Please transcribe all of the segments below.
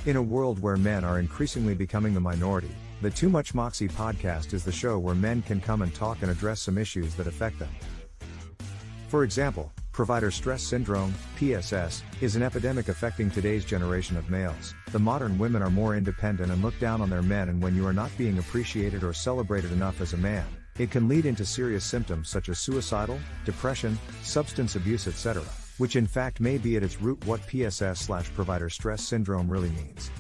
In a world where men are increasingly becoming the minority, the Too Much Moxie podcast is the show where men can come and talk and address some issues that affect them. For example, provider stress syndrome, PSS, is an epidemic affecting today's generation of males. The modern women are more independent and look down on their men, and when you are not being appreciated or celebrated enough as a man, it can lead into serious symptoms such as suicidal, depression, substance abuse, etc., which in fact may be at its root what PSS/provider stress syndrome really means.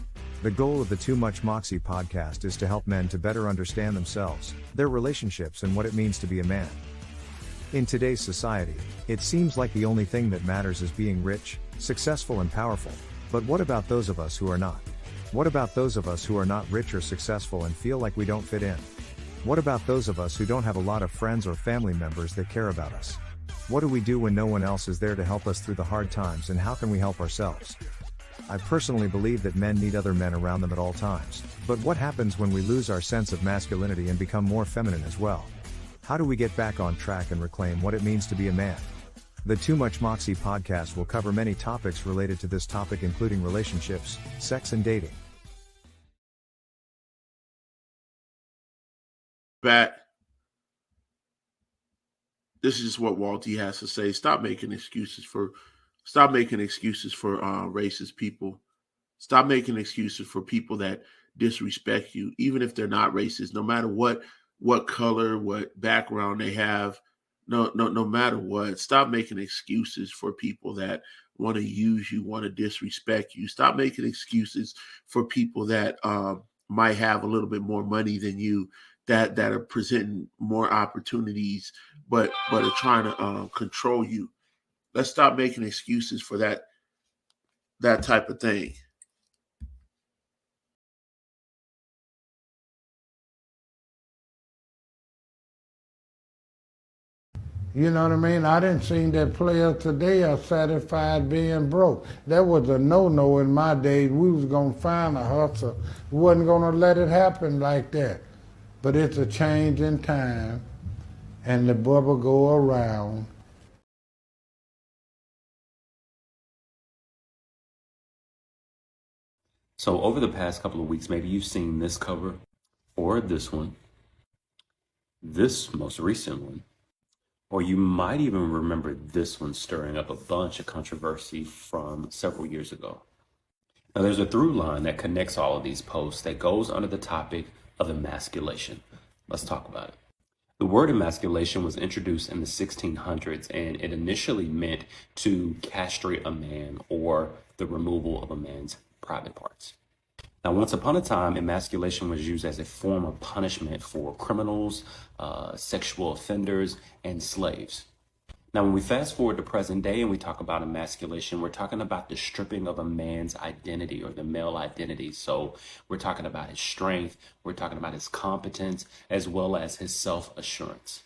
The goal of the Too Much Moxie podcast is to help men to better understand themselves, their relationships, and what it means to be a man. In today's society, it seems like the only thing that matters is being rich, successful, and powerful. But what about those of us who are not? What about those of us who are not rich or successful and feel like we don't fit in? What about those of us who don't have a lot of friends or family members that care about us? What do we do when no one else is there to help us through the hard times, and how can we help ourselves? I personally believe that men need other men around them at all times. But what happens when we lose our sense of masculinity and become more feminine as well? How do we get back on track and reclaim what it means to be a man? The Too Much Moxie podcast will cover many topics related to this topic, including relationships, sex, and dating. Back. This is what Walty has to say. Stop making excuses for racist people. Stop making excuses for people that disrespect you, even if they're not racist, no matter what color, what background they have, no matter what. Stop making excuses for people that want to use you, want to disrespect you. Stop making excuses for people that might have a little bit more money than you, that are presenting more opportunities, but are trying to control you. Let's stop making excuses for that type of thing. You know what I mean? I didn't see that players today are satisfied being broke. That was a no-no in my days. We was going to find a hustle. We wasn't going to let it happen like that. But it's a change in time, and the bubble go around. So over the past couple of weeks, maybe you've seen this cover or this one, this most recent one, or you might even remember this one stirring up a bunch of controversy from several years ago. Now there's a through line that connects all of these posts that goes under the topic of emasculation. Let's talk about it. The word emasculation was introduced in the 1600s, and it initially meant to castrate a man or the removal of a man's private parts. Now, once upon a time, emasculation was used as a form of punishment for criminals, sexual offenders, and slaves. Now, when we fast forward to present day and we talk about emasculation, we're talking about the stripping of a man's identity or the male identity. So we're talking about his strength, we're talking about his competence, as well as his self-assurance.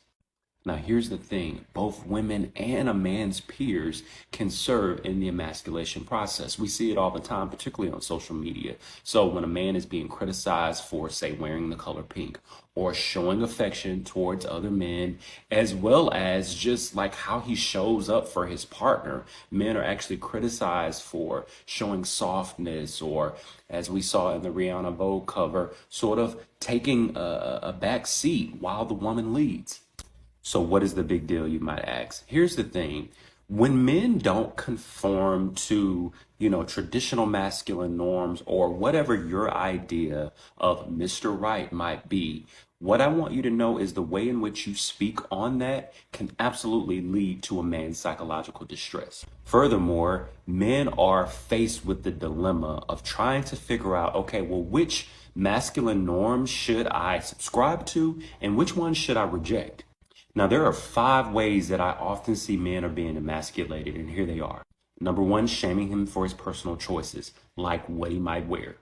Now, here's the thing. Both women and a man's peers can serve in the emasculation process. We see it all the time, particularly on social media. So when a man is being criticized for, say, wearing the color pink or showing affection towards other men, as well as just like how he shows up for his partner, men are actually criticized for showing softness, or as we saw in the Rihanna Vogue cover, sort of taking a back seat while the woman leads. So what is the big deal, you might ask? Here's the thing. When men don't conform to, traditional masculine norms or whatever your idea of Mr. Right might be, what I want you to know is the way in which you speak on that can absolutely lead to a man's psychological distress. Furthermore, men are faced with the dilemma of trying to figure out, okay, well, which masculine norms should I subscribe to and which ones should I reject? Now, there are 5 ways that I often see men are being emasculated, and here they are. Number 1, shaming him for his personal choices, like what he might wear.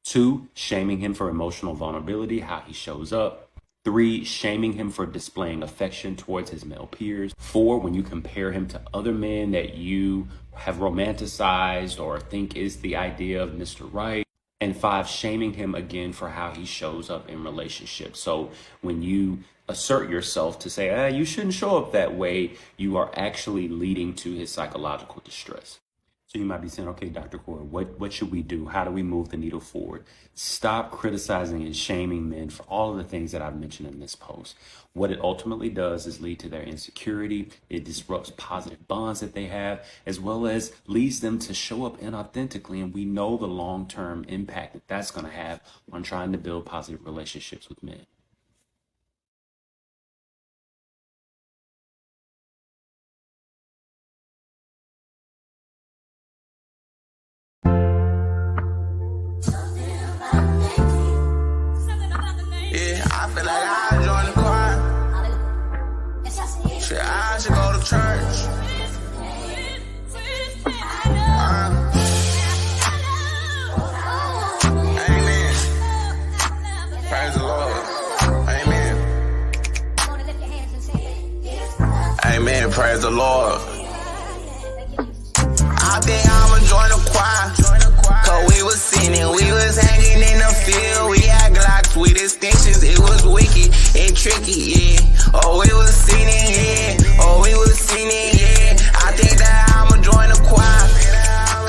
2, shaming him for emotional vulnerability, how he shows up. 3, shaming him for displaying affection towards his male peers. 4, when you compare him to other men that you have romanticized or think is the idea of Mr. Right. And 5, shaming him again for how he shows up in relationships. So when you assert yourself to say, you shouldn't show up that way, you are actually leading to his psychological distress. So you might be saying, okay, Dr. Corey, what should we do? How do we move the needle forward? Stop criticizing and shaming men for all of the things that I've mentioned in this post. What it ultimately does is lead to their insecurity. It disrupts positive bonds that they have, as well as leads them to show up inauthentically. And we know the long-term impact that that's going to have on trying to build positive relationships with men. I feel like I join the choir. Shit, I should go to church. Amen. Praise the Lord. Amen. Amen. Praise the Lord. I think I'ma join the choir. Cause we was sinning, we was hanging in the field. We had Glocks with extensions, it was wicked and tricky, yeah. Oh, we was sinning, yeah. Oh, we was sinning, yeah. I think that I'ma join the choir.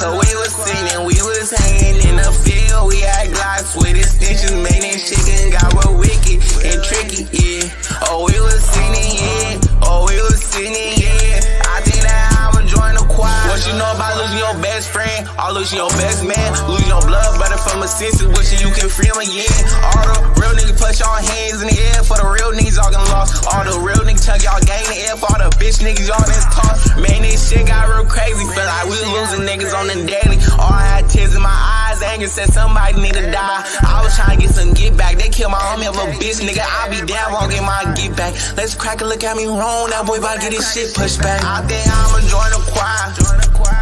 Cause we was sinning, we was hanging in the field. We had Glocks with extensions, made that chicken got real wicked and tricky, yeah. Oh, we was sinning, yeah. Oh, we was sinning, yeah. I think that I'ma join the choir. What you know about losing your best friend or losing your best man? Losing your blood brother from a senses, wishing you can free him again. All the real niggas put y'all hands in the air for the real niggas y'all getting lost. All the real niggas tug y'all gang in the air for all the bitch niggas y'all that's tossed. Man, this shit got real crazy. Feel like we losing niggas on the daily. All I had tears in my eyes, anger said somebody need to die. I was trying to get some get back. They killed my homie of a bitch, nigga. I be down, won't get my get back. Let's crack and look at me wrong. That boy about to get his shit pushed back. I think I'ma join the choir.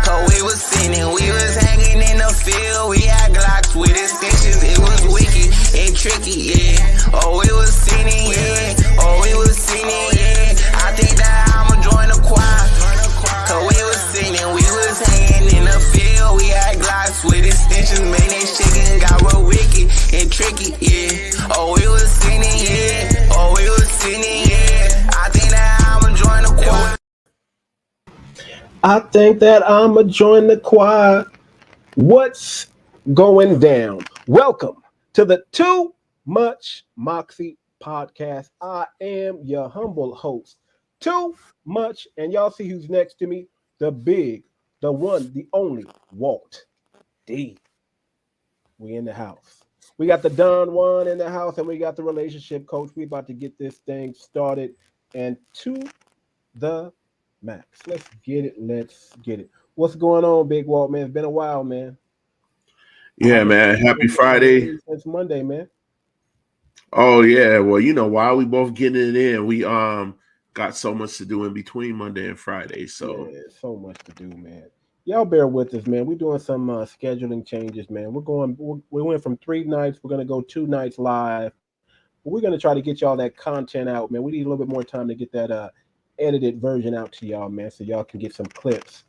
Cause we was sinning, we was hanging in the field. We had Glocks with extensions, it was wicked and tricky, yeah. Oh, we was sinning, yeah. Oh, we was sinning, yeah. I think that I'ma join the choir. Cause we was sinning, we was hanging in the field. We had Glocks with extensions, made that chicken got real wicked and tricky, yeah. Oh, we was sinning, yeah. Oh, we was sinning, yeah. I think that I'ma join the choir. I think that I'ma join the choir. What's going down? Welcome to the Too Much Moxie podcast. I am your humble host, Too Much, and y'all see who's next to me? The big, the one, the only Walt D. We in the house. We got the Don Juan in the house, and we got the relationship coach. We about to get this thing started and to the max. Let's get it. Let's get it. What's going on, Big Walt, man? It's been a while, man. Yeah, man. Happy Friday. Since Monday, man. Oh yeah. Well, you know, while we both getting it in, we got so much to do in between Monday and Friday. So yeah, so much to do, man. Y'all bear with us, man. We're doing some scheduling changes, man. We went from 3 nights. We're gonna go 2 nights live. But we're gonna try to get y'all that content out, man. We need a little bit more time to get that edited version out to y'all, man, so y'all can get some clips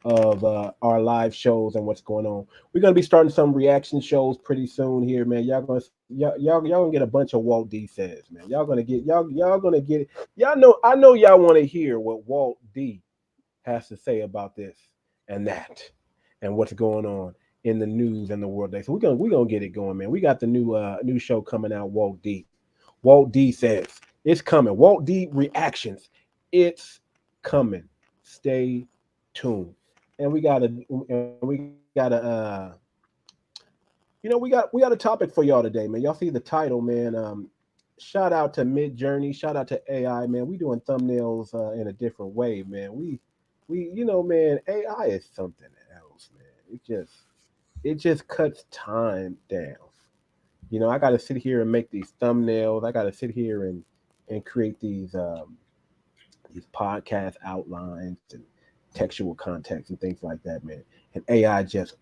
of our live shows and what's going on. We're gonna be starting some reaction shows pretty soon here, man. Y'all gonna get a bunch of Walt D says, man. Y'all gonna get it. I know y'all want to hear what Walt D has to say about this and that and what's going on in the news and the world day. So we're gonna get it going, man. We got the new show coming out, Walt D. Walt D says it's coming. Walt D reactions. It's coming. Stay tuned. And we got a topic for y'all today, man. Y'all see the title, man. Shout out to Mid-Journey, shout out to AI, man. We doing thumbnails in a different way, man. We man, AI is something else, man. It just cuts time down. You know, I gotta sit here and make these thumbnails. I gotta sit here and create these podcast outlines and textual context and things like that, man. And AI just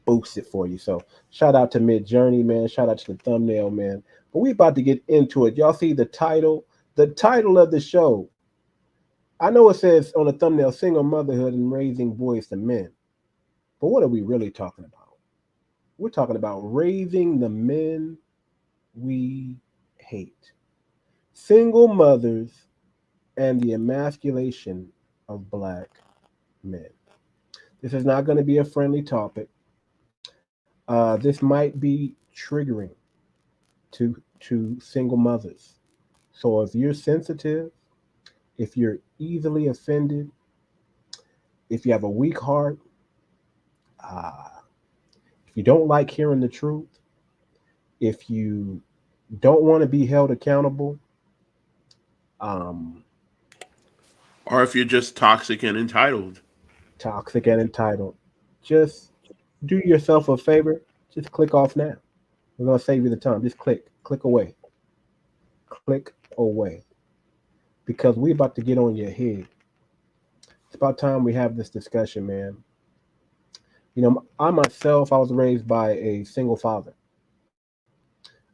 boosts it for you. So shout out to Mid-Journey, man. Shout out to the thumbnail, man. But we about to get into it. Y'all see the title? The title of the show. I know it says on the thumbnail, single motherhood and raising boys to men. But what are we really talking about? We're talking about raising the men we hate. Single mothers and the emasculation of Black men. This is not going to be a friendly topic. This might be triggering to single mothers. So if you're sensitive, if you're easily offended, if you have a weak heart, uh, if you don't like hearing the truth, if you don't want to be held accountable, um, Or if you're just toxic and entitled. toxic and entitled, just do yourself a favor. Just click off now. We're gonna save you the time. Just click away, click away, because we're about to get on your head. It's about time we have this discussion, man. I myself, I was raised by a single father.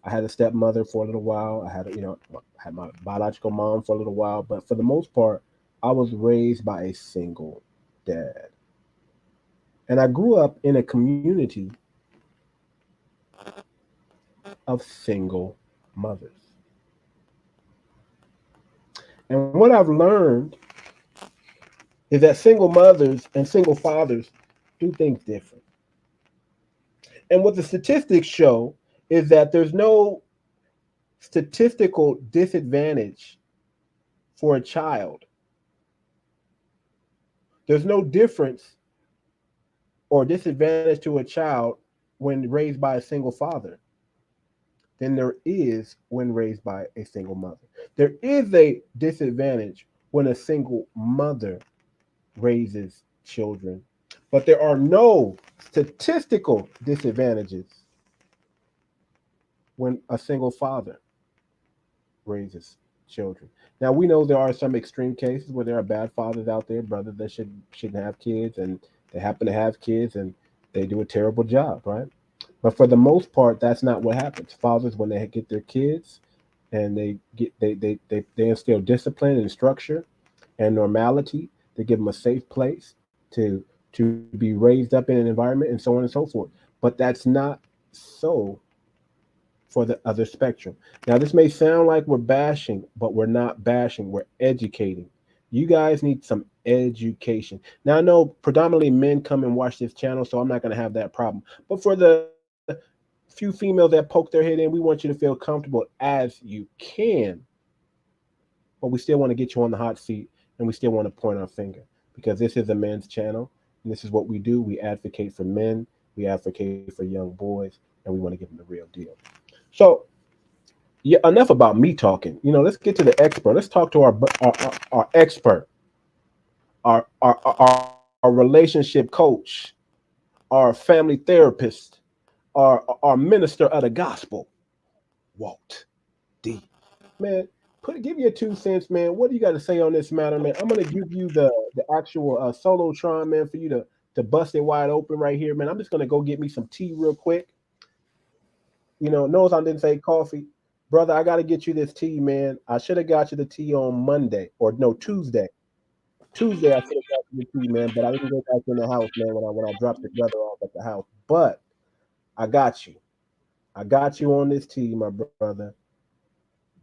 I had a stepmother for a little while. I had my biological mom for a little while, but for the most part, I was raised by a single dad. And I grew up in a community of single mothers. And what I've learned is that single mothers and single fathers do things different. And what the statistics show is that there's no statistical disadvantage for a child. There's no difference or disadvantage to a child when raised by a single father than there is when raised by a single mother. There is a disadvantage when a single mother raises children, but there are no statistical disadvantages when a single father raises children. Now we know there are some extreme cases where there are bad fathers out there, brothers that shouldn't have kids, and they happen to have kids and they do a terrible job, right? But for the most part, that's not what happens. Fathers, when they get their kids and they instill discipline and structure and normality, they give them a safe place to be raised up in an environment, and so on and so forth. But that's not so for the other spectrum. Now, this may sound like we're bashing, but we're not bashing. We're educating. You guys need some education. Now, I know predominantly men come and watch this channel, so I'm not going to have that problem. But for the few females that poke their head in, we want you to feel comfortable as you can. But we still want to get you on the hot seat, and we still want to point our finger, because this is a men's channel, and this is what we do. We advocate for men, we advocate for young boys, and we want to give them the real deal. So, yeah, enough about me talking. Let's get to the expert. Let's talk to our expert, our relationship coach, our family therapist, our minister of the gospel, Walt D. Man, give your 2 cents, man. What do you got to say on this matter, man? I'm gonna give you the actual Solotron, man, for you to bust it wide open right here, man. I'm just gonna go get me some tea real quick. Notice I didn't say coffee. Brother, I got to get you this tea, man. I should have got you the tea on Monday, or no, Tuesday. Tuesday, I should have got you the tea, man, but I didn't go back in the house, man, when I dropped your brother off at the house. But I got you. I got you on this tea, my brother.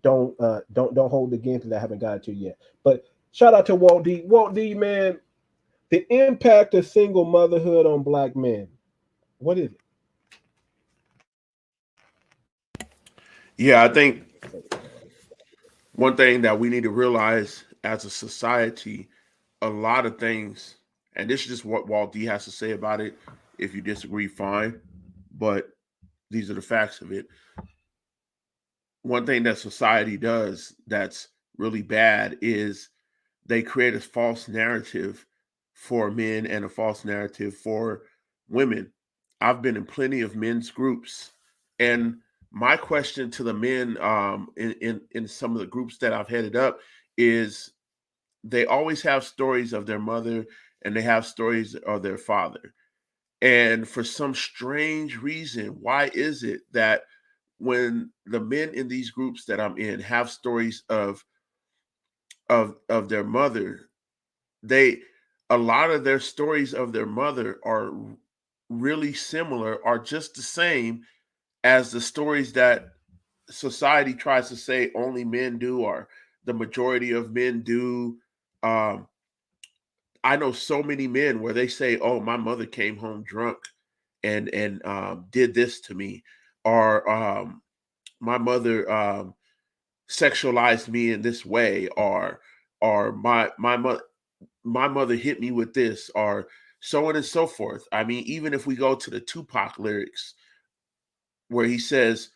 Don't hold it against it. I haven't got it to you yet. But shout out to Walt D. Walt D, man. The impact of single motherhood on Black men. What is it? Yeah, I think one thing that we need to realize as a society, a lot of things, and this is just what Walt D has to say about it. If you disagree, fine. But these are the facts of it. One thing that society does that's really bad is they create a false narrative for men and a false narrative for women. I've been in plenty of men's groups, and my question to the men in some of the groups that I've headed up is they always have stories of their mother and they have stories of their father. And for some strange reason, why is it that when the men in these groups that I'm in have stories of their mother, they a lot of their stories of their mother are really similar, are just the same as the stories that society tries to say only men do, or the majority of men do. um I know so many men where they say, "Oh, my mother came home drunk and did this to me," or "My mother sexualized me in this way," or my mother hit me with this, or so on and so forth. I mean, even if we go to the Tupac lyrics where he says,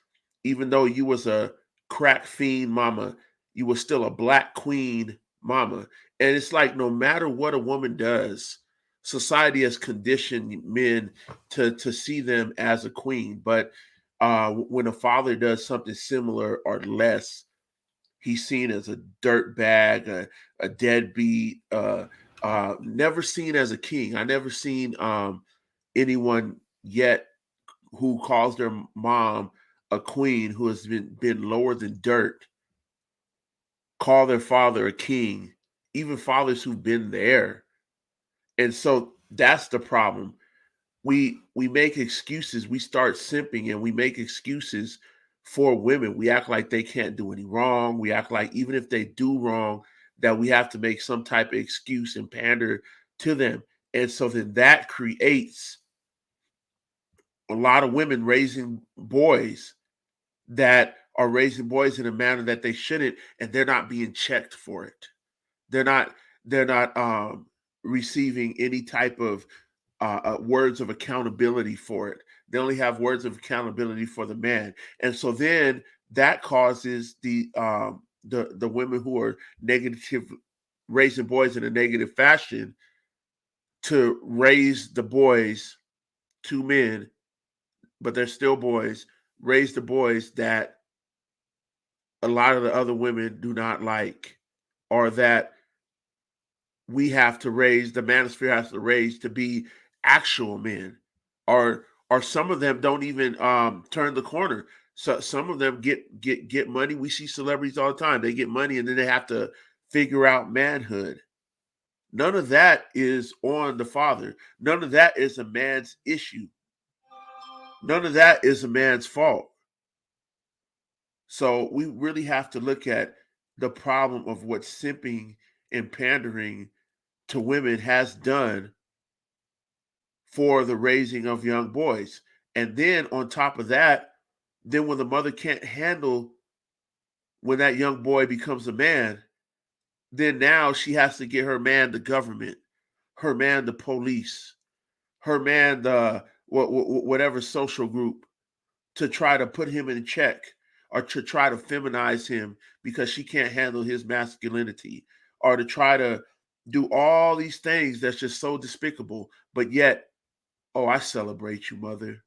"Even though you was a crack fiend mama, you was still a black queen mama." And it's like no matter what a woman does, society has conditioned men to see them as a queen. But when a father does something similar or less, he's seen as a dirt bag, a deadbeat, never seen as a king. I never seen anyone yet who calls their mom a queen who has been lower than dirt, call their father a king, even fathers who've been there. And so that's the problem. We make excuses. We start simping and we make excuses for women. We act like they can't do any wrong. We act like even if they do wrong, that we have to make some type of excuse and pander to them. And so then that creates a lot of women raising boys that are raising boys in a manner that they shouldn't, and they're not being checked for it. They're not receiving any type of words of accountability for it. They only have words of accountability for the man, and so then that causes the women who are negative, raising boys in a negative fashion, to raise the boys, two men, but they're still boys, raise the boys that a lot of the other women do not like, or that we have to raise, the manosphere has to raise to be actual men, or some of them don't even turn the corner. So some of them get money. We see celebrities all the time. They get money and then they have to figure out manhood. None of that is on the father. None of that is a man's issue. None of that is a man's fault. So we really have to look at the problem of what simping and pandering to women has done for the raising of young boys. And then on top of that, then when the mother can't handle when that young boy becomes a man, then now she has to get her man the government, her man the police, her man the whatever social group, to try to put him in check, or to try to feminize him because she can't handle his masculinity, or to try to do all these things that's just so despicable. But yet, oh, I celebrate you, mother.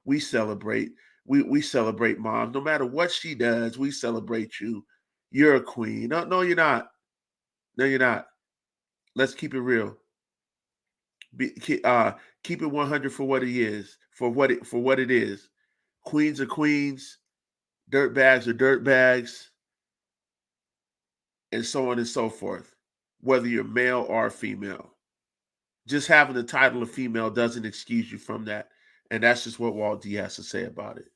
We celebrate. We celebrate mom. No matter what she does, we celebrate you. You're a queen. No, no, you're not. No, you're not. Let's keep it real. Keep it 100 for what it is, for what it is. Queens are queens, dirt bags are dirt bags, and so on and so forth, whether you're male or female. Just having the title of female doesn't excuse you from that. And that's just what Walt D has to say about it.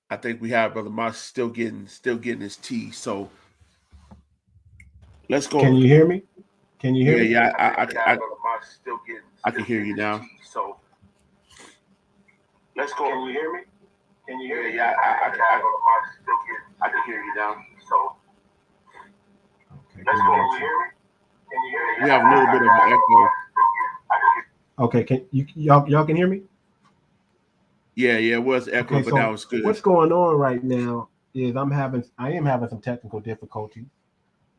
I think we have Brother Moss still getting his tea. So let's go. Can you hear me? Can you hear Yeah, me? yeah. I can hear you now. So let's go. Can you hear me? Can you hear me? Yeah, I can hear you now. So Okay, let's go. can you hear me? Can you hear me? We have a little bit of an echo. Okay, can you y'all can hear me? Yeah, it was echo, Okay, but so that was good. what's going on right now is I am having some technical difficulties.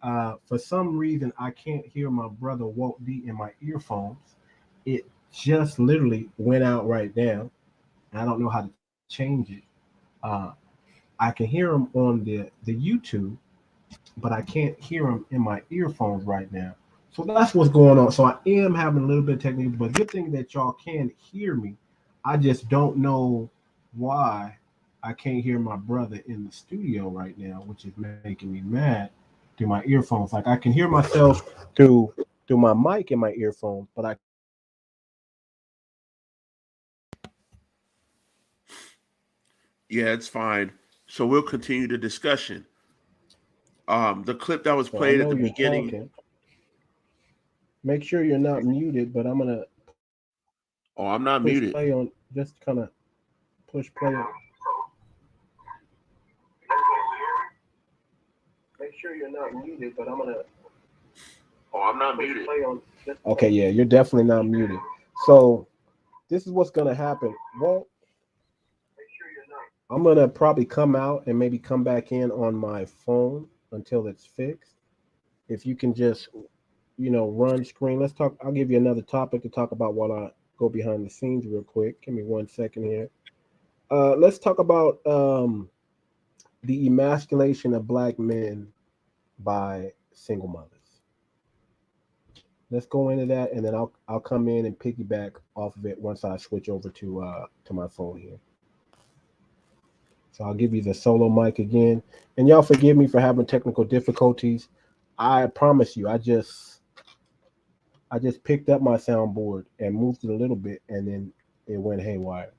For some reason, I can't hear my brother Walt D in my earphones. It just literally went out right now. I don't know how to change it. Uh, I can hear him on the YouTube, but I can't hear him in my earphones right now. So that's what's going on. So I am having a little bit of technical, but good thing that y'all can hear me. I just don't know why I can't hear my brother in the studio right now, which is making me mad through my earphones. Like I can hear myself through my mic in my earphones, but I Yeah, it's fine. So we'll continue the discussion. The clip that was So I played at know the you're beginning. talking. Make sure you're not muted, but I'm gonna Oh, I'm not push muted. play on. Just kind of push play on. Make sure you're not muted, but I'm gonna. Oh, I'm not muted. Okay, yeah, you're definitely not muted. So this is what's gonna happen. Well, I'm gonna probably come out and maybe come back in on my phone until it's fixed. If you can just, run screen. Let's talk. I'll give you another topic to talk about while I go behind the scenes real quick. Give me 1 second here. Let's talk about the emasculation of Black men by single mothers. Let's go into that, and then I'll come in and piggyback off of it once I switch over to my phone here. So I'll give you the solo mic again, and y'all forgive me for having technical difficulties. I promise you, I just picked up my soundboard and moved it a little bit, and then it went haywire.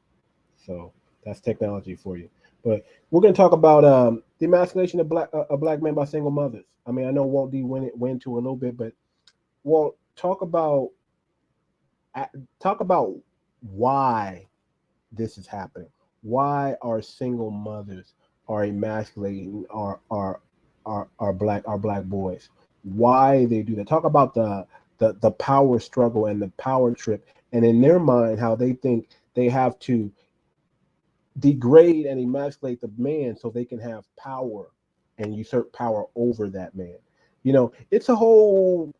So that's technology for you. But we're going to talk about the emasculation of black men by single mothers. I mean, I know Walt D went into a little bit, but Walt, talk about why this is happening. Why our single mothers are emasculating our black boys? Why they do that? Talk about the power struggle and the power trip, and in their mind, how they think they have to degrade and emasculate the man so they can have power and usurp power over that man. It's a whole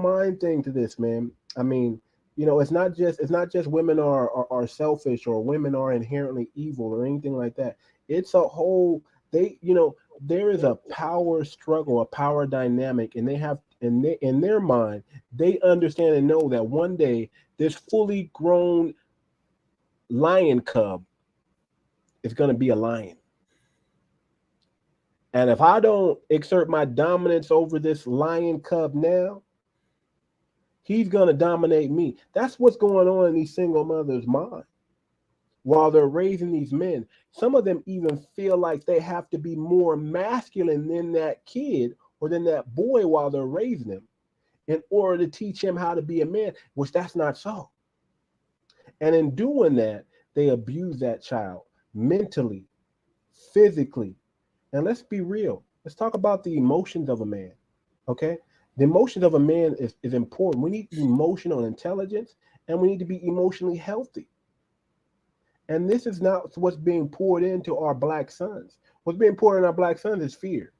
mind thing to this, man. I mean, it's not just women are selfish or women are inherently evil or anything like that. It's a whole there is a power struggle, a power dynamic, and they have in their mind, they understand and know that one day this fully grown lion cub is going to be a lion. And if I don't exert my dominance over this lion cub now, he's going to dominate me. That's what's going on in these single mothers' mind. While they're raising these men, some of them even feel like they have to be more masculine than that kid or than that boy while they're raising him in order to teach him how to be a man, which that's not so. And in doing that, they abuse that child mentally, physically. And let's be real. Let's talk about the emotions of a man, okay? The emotions of a man is important. We need emotional intelligence, and we need to be emotionally healthy. And this is not what's being poured into our black sons. What's being poured in our black sons is fear.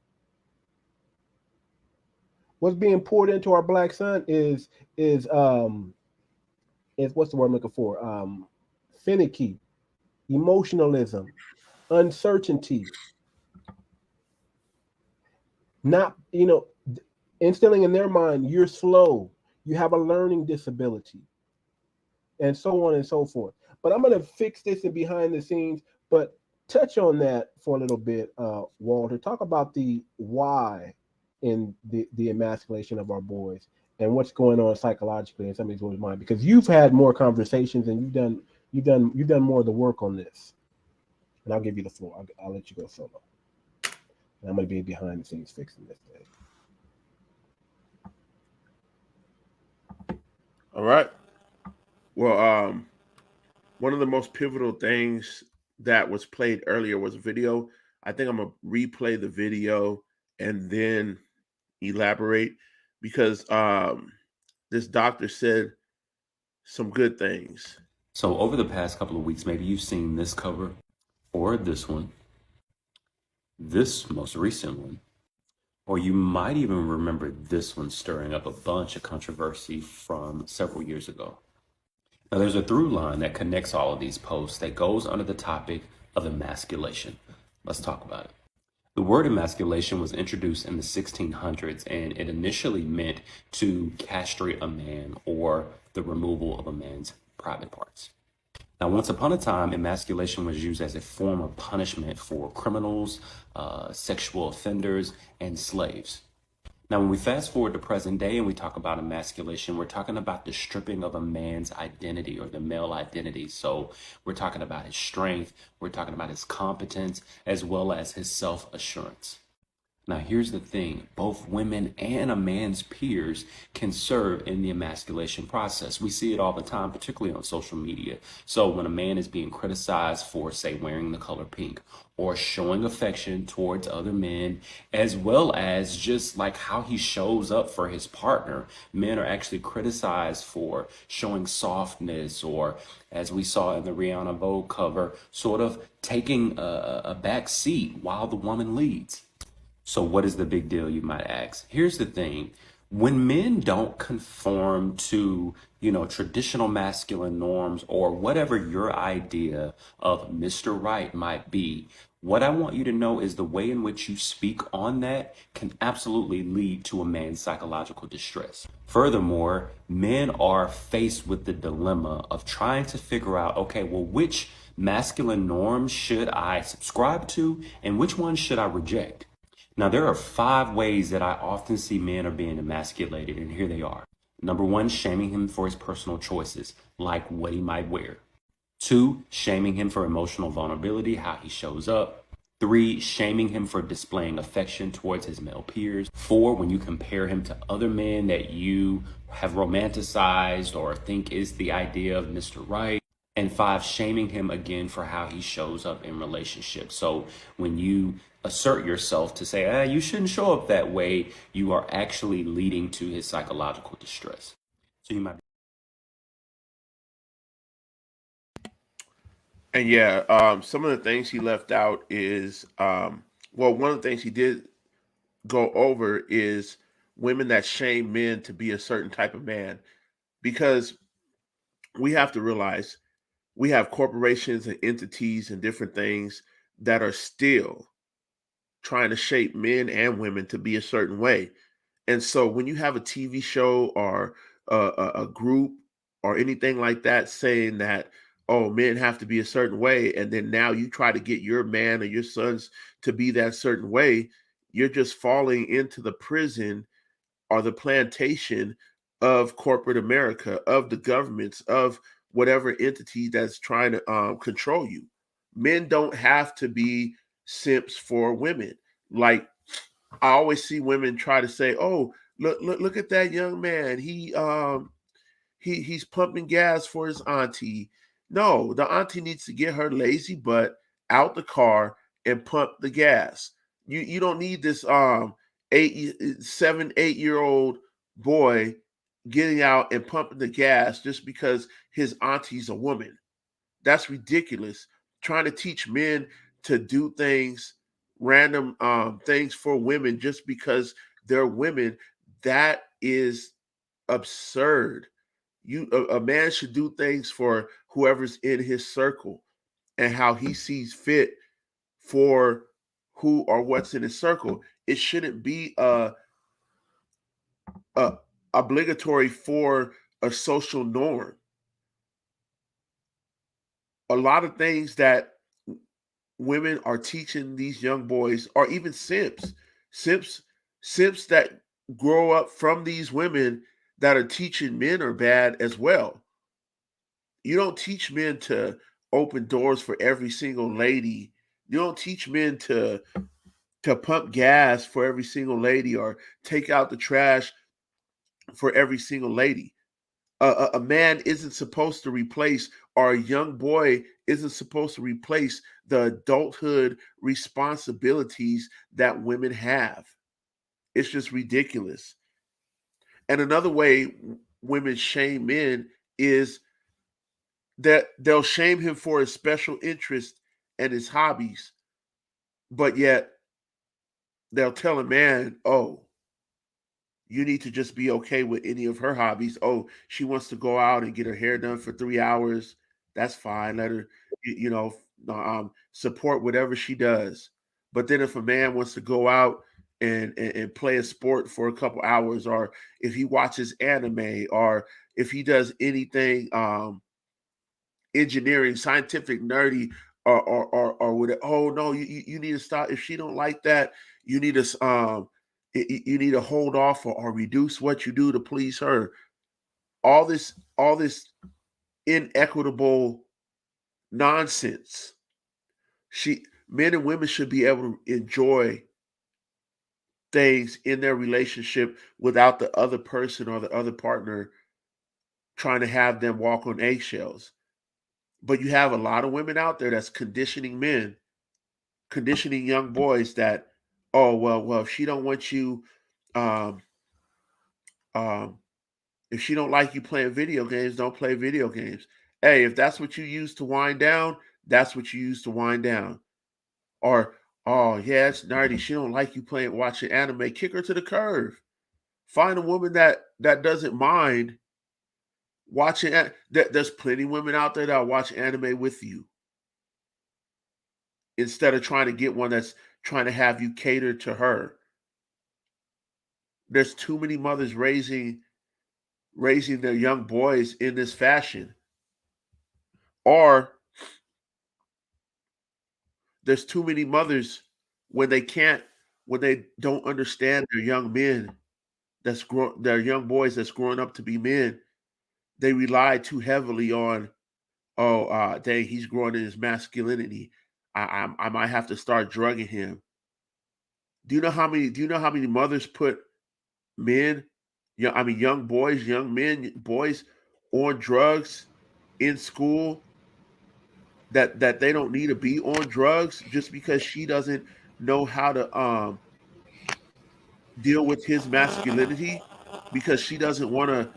What's being poured into our black son is what's the word I'm looking for? Finicky, emotionalism, uncertainty. Not, instilling in their mind, you're slow, you have a learning disability, and so on and so forth. But I'm going to fix this in behind the scenes, but touch on that for a little bit, Walter. Talk about the why in the emasculation of our boys and what's going on psychologically in some of these boys' mind, because you've had more conversations and you've done more of the work on this. And I'll give you the floor. I'll let you go solo. And I'm going to be behind the scenes fixing this thing. All right. Well, one of the most pivotal things that was played earlier was a video. I think I'm going to replay the video and then elaborate, because this doctor said some good things. So over the past couple of weeks, maybe you've seen this cover or this one, this most recent one, or you might even remember this one stirring up a bunch of controversy from several years ago. Now, there's a through line that connects all of these posts that goes under the topic of emasculation. Let's talk about it. The word emasculation was introduced in the 1600s, and it initially meant to castrate a man or the removal of a man's private parts. Now, once upon a time, emasculation was used as a form of punishment for criminals, sexual offenders, and slaves. Now, when we fast forward to present day and we talk about emasculation, we're talking about the stripping of a man's identity or the male identity. So we're talking about his strength, we're talking about his competence, as well as his self-assurance. Now, here's the thing. Both women and a man's peers can serve in the emasculation process. We see it all the time, particularly on social media. So when a man is being criticized for, say, wearing the color pink or showing affection towards other men, as well as just like how he shows up for his partner, men are actually criticized for showing softness, or as we saw in the Rihanna Vogue cover, sort of taking a back seat while the woman leads. So what is the big deal, you might ask? Here's the thing. When men don't conform to, traditional masculine norms or whatever your idea of Mr. Right might be, what I want you to know is the way in which you speak on that can absolutely lead to a man's psychological distress. Furthermore, men are faced with the dilemma of trying to figure out, okay, well, which masculine norms should I subscribe to and which ones should I reject? Now, there are 5 ways that I often see men are being emasculated, and here they are. Number 1, shaming him for his personal choices, like what he might wear. 2, shaming him for emotional vulnerability, how he shows up. 3, shaming him for displaying affection towards his male peers. 4, when you compare him to other men that you have romanticized or think is the idea of Mr. Right. And 5, shaming him again for how he shows up in relationships. So when you assert yourself to say, you shouldn't show up that way, you are actually leading to his psychological distress. So you might be. And yeah, some of the things he left out is, one of the things he did go over is women that shame men to be a certain type of man, because we have to realize we have corporations and entities and different things that are still trying to shape men and women to be a certain way. And so when you have a TV show or a group or anything like that saying that, oh, men have to be a certain way, and then now you try to get your man or your sons to be that certain way, you're just falling into the prison or the plantation of corporate America, of the governments, of whatever entity that's trying to control you. Men don't have to be simps for women. Like, I always see women try to say, "Oh, look at that young man. He's pumping gas for his auntie." No, the auntie needs to get her lazy butt out the car and pump the gas. You don't need this 8 year old boy getting out and pumping the gas just because his auntie's a woman. That's ridiculous. Trying to teach men to do things, random things for women just because they're women, that is absurd. A man should do things for whoever's in his circle and how he sees fit for who or what's in his circle. It shouldn't be a obligatory for a social norm. A lot of things that women are teaching these young boys, or even simps, simps that grow up from these women that are teaching men are bad as well. You don't teach men to open doors for every single lady. You don't teach men to pump gas for every single lady or take out the trash for every single lady. A man isn't supposed to replace, or a young boy isn't supposed to replace the adulthood responsibilities that women have. It's just ridiculous. And another way women shame men is that they'll shame him for his special interest and his hobbies, but yet they'll tell a man, oh, you need to just be okay with any of her hobbies. Oh, she wants to go out and get her hair done for 3 hours. That's fine. Let her, support whatever she does. But then if a man wants to go out and play a sport for a couple hours, or if he watches anime, or if he does anything engineering, scientific, nerdy, or with it, oh no, you need to stop. If she don't like that, you need to you need to hold off or reduce what you do to please her. All this inequitable nonsense. Men and women should be able to enjoy things in their relationship without the other person or the other partner trying to have them walk on eggshells. But you have a lot of women out there that's conditioning men, conditioning young boys that, oh well, if she don't want you, um, um, if she don't like you playing video games, don't play video games. Hey, if that's what you use to wind down, that's what you use to wind down. Or, oh yeah, it's nerdy. She don't like you playing watching anime. Kick her to the curb. Find a woman that doesn't mind watching. There's plenty of women out there that watch anime with you instead of trying to get one that's trying to have you cater to her. There's too many mothers raising their young boys in this fashion. Or there's too many mothers when they don't understand their young men their young boys that's growing up to be men. They rely too heavily on, oh, dang, he's growing in his masculinity. I might have to start drugging him. Do you know how many mothers put men, young boys, young men, boys on drugs in school that they don't need to be on drugs just because she doesn't know how to deal with his masculinity, because she doesn't want to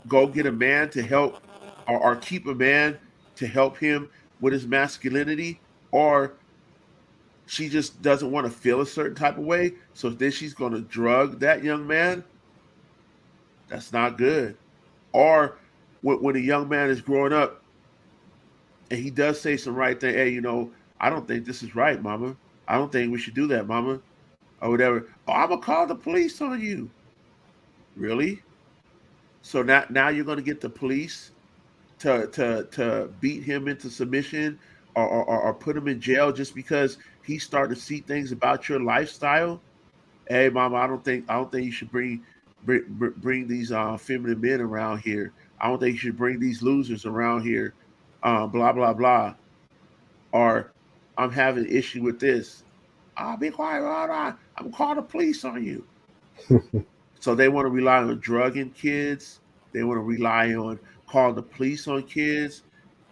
go get a man to help, or keep a man to help him with his masculinity, or she just doesn't want to feel a certain type of way. So then she's going to drug that young man. That's not good. Or when a young man is growing up and he does say some right thing, hey, I don't think this is right, mama. I don't think we should do that, mama, or whatever. Oh, I'm gonna call the police on you. Really? So now you're gonna get the police to beat him into submission, or put him in jail just because he started to see things about your lifestyle. Hey, mama, I don't think you should bring these feminine men around here. I don't think you should bring these losers around here. Blah blah blah. Or I'm having an issue with this. I'll be quiet. I'm gonna call the police on you. So they want to rely on drugging kids. They want to rely on calling the police on kids.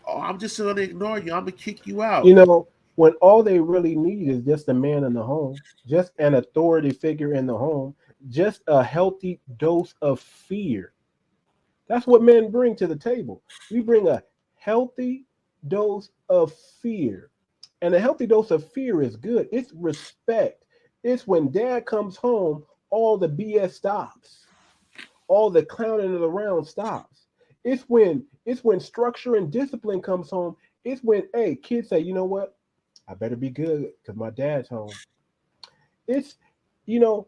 Oh, I'm just going to ignore you. I'm going to kick you out. When all they really need is just a man in the home, just an authority figure in the home, just a healthy dose of fear. That's what men bring to the table. We bring a healthy dose of fear. And a healthy dose of fear is good. It's respect. It's when dad comes home, all the BS stops. All the clowning around stops. It's when structure and discipline comes home. It's when, hey, kids say, you know what? I better be good because my dad's home. It's, when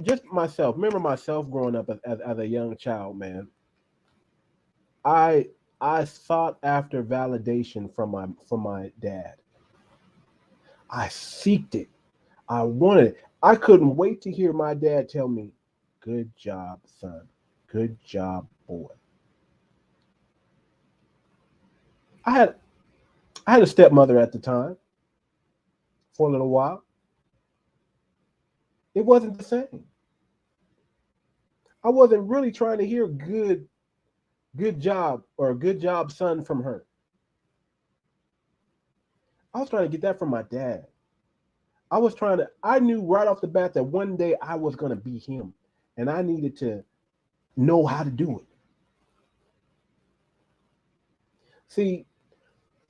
just myself. Remember myself growing up as a young child, man. I sought after validation from my dad. I seeked it. I wanted it. I couldn't wait to hear my dad tell me, "Good job, son. Good job, boy." I had a stepmother at the time for a little while. It wasn't the same. I wasn't really trying to hear good job or good job, son, from her. I was trying to get that from my dad. I knew right off the bat that one day I was going to be him, and I needed to know how to do it. See,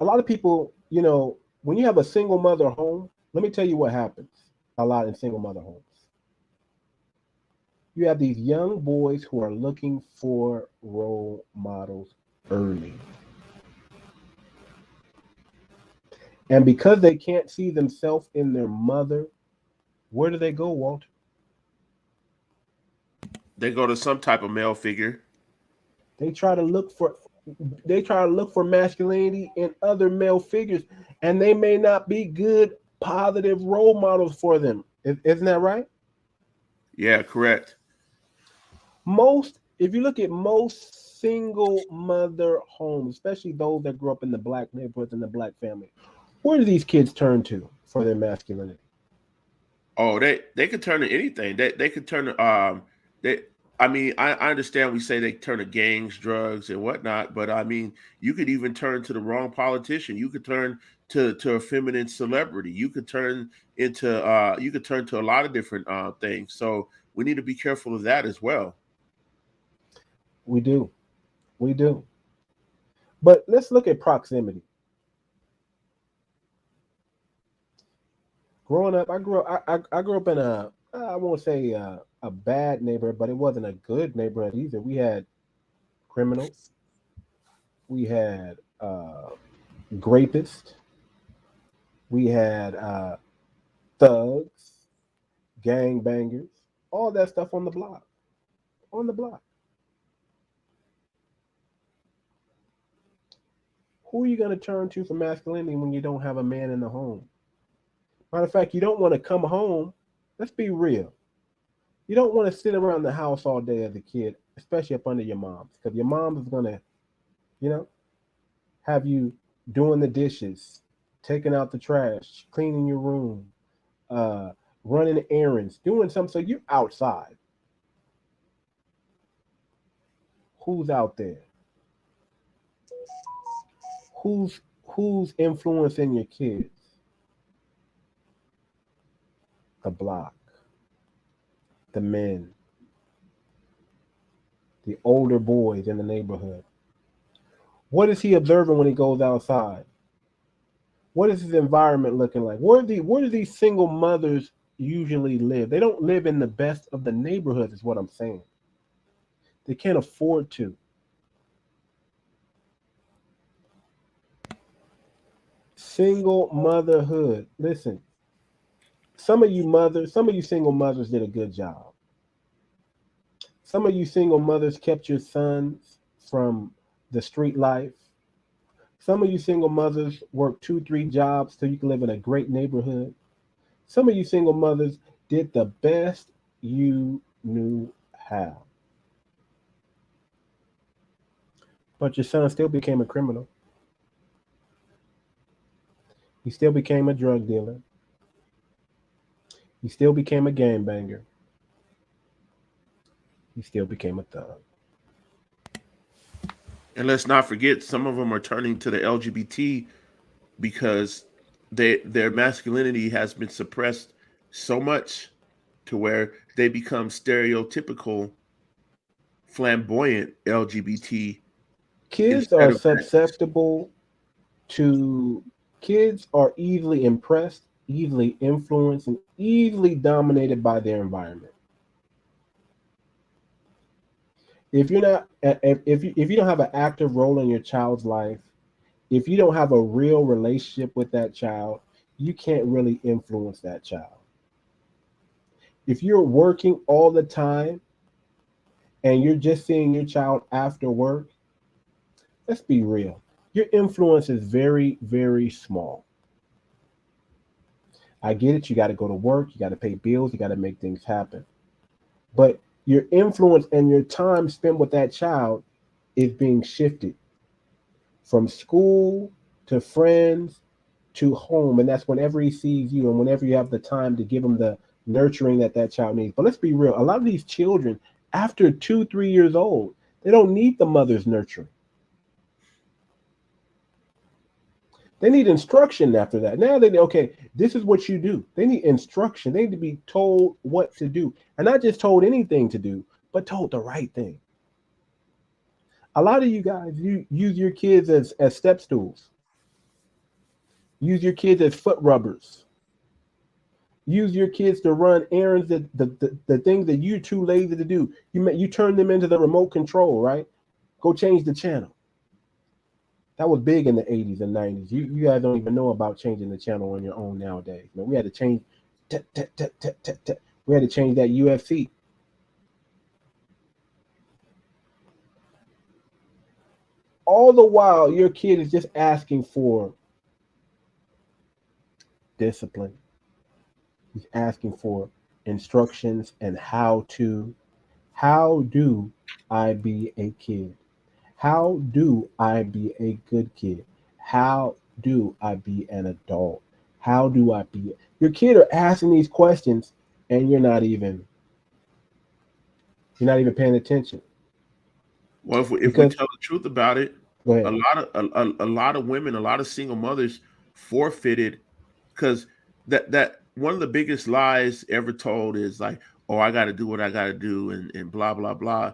a lot of people, when you have a single mother home, let me tell you what happens a lot in single mother homes. You have these young boys who are looking for role models early. And because they can't see themselves in their mother, where do they go, Walter? They go to some type of male figure. They try to look for masculinity in other male figures, and they may not be good, positive role models for them. Isn't that right? Yeah, correct. If you look at most single mother homes, especially those that grew up in the black neighborhoods and the black family, where do these kids turn to for their masculinity? Oh, they could turn to anything. They could turn to they. I mean, I understand we say they turn to gangs, drugs, and whatnot, but I mean, you could even turn to the wrong politician. You could turn to a feminine celebrity. You could turn to a lot of different things. So we need to be careful of that as well. We do. We do. But let's look at proximity. Growing up, I grew up in a, I won't say a bad neighborhood, but it wasn't a good neighborhood either. We had criminals, we had rapists, we had thugs, gang bangers, all that stuff on the block. On the block. Who are you going to turn to for masculinity when you don't have a man in the home? Matter of fact, you don't want to come home. Let's be real. You don't want to sit around the house all day as a kid, especially up under your mom's, because your mom is going to, have you doing the dishes, taking out the trash, cleaning your room, running errands, doing something. So you're outside. Who's out there? Who's influencing your kids? The block, the men, the older boys in the neighborhood. What is he observing when he goes outside? What is his environment looking like? Where do these single mothers usually live? They don't live in the best of the neighborhoods, is what I'm saying. They can't afford to. Single motherhood. Listen, some of you single mothers did a good job. Some of you single mothers kept your sons from the street life. Some of you single mothers worked 2-3 jobs so you can live in a great neighborhood. Some of you single mothers did the best you knew how. But your son still became a criminal. He still became a drug dealer. He still became a gangbanger. He still became a thug. And let's not forget, some of them are turning to the LGBT because their masculinity has been suppressed so much to where they become stereotypical, flamboyant LGBT. Kids are susceptible to, kids are easily impressed, easily influenced, and easily dominated by their environment. If you're not, if you don't have an active role in your child's life, if you don't have a real relationship with that child, you can't really influence that child. If you're working all the time and you're just seeing your child after work, let's be real. Your influence is very, very small. I get it. You got to go to work. You got to pay bills. You got to make things happen. But your influence and your time spent with that child is being shifted from school to friends to home. And that's whenever he sees you and whenever you have the time to give him the nurturing that child needs. But let's be real. A lot of these children, after 2-3 years old, they don't need the mother's nurturing. They need instruction after that. Now they, okay, this is what you do. They need instruction. They need to be told what to do. And not just told anything to do, but told the right thing. A lot of you guys, you use your kids as step stools. Use your kids as foot rubbers. Use your kids to run errands, the things that you're too lazy to do. You turn them into the remote control, right? Go change the channel. That was big in the 80s and 90s. You guys don't even know about changing the channel on your own nowadays. Man, we had to change. We had to change that UFC. All the while, your kid is just asking for discipline. He's asking for instructions and how do I be a kid? How do I be a good kid? How do I be an adult? How do I be? Your kid are asking these questions, and you're not even paying attention. Well, if we Because tell the truth about it, go a ahead. lot of a lot of women, a lot of single mothers forfeited because that one of the biggest lies ever told is like, oh, I got to do what I got to do, and blah blah blah,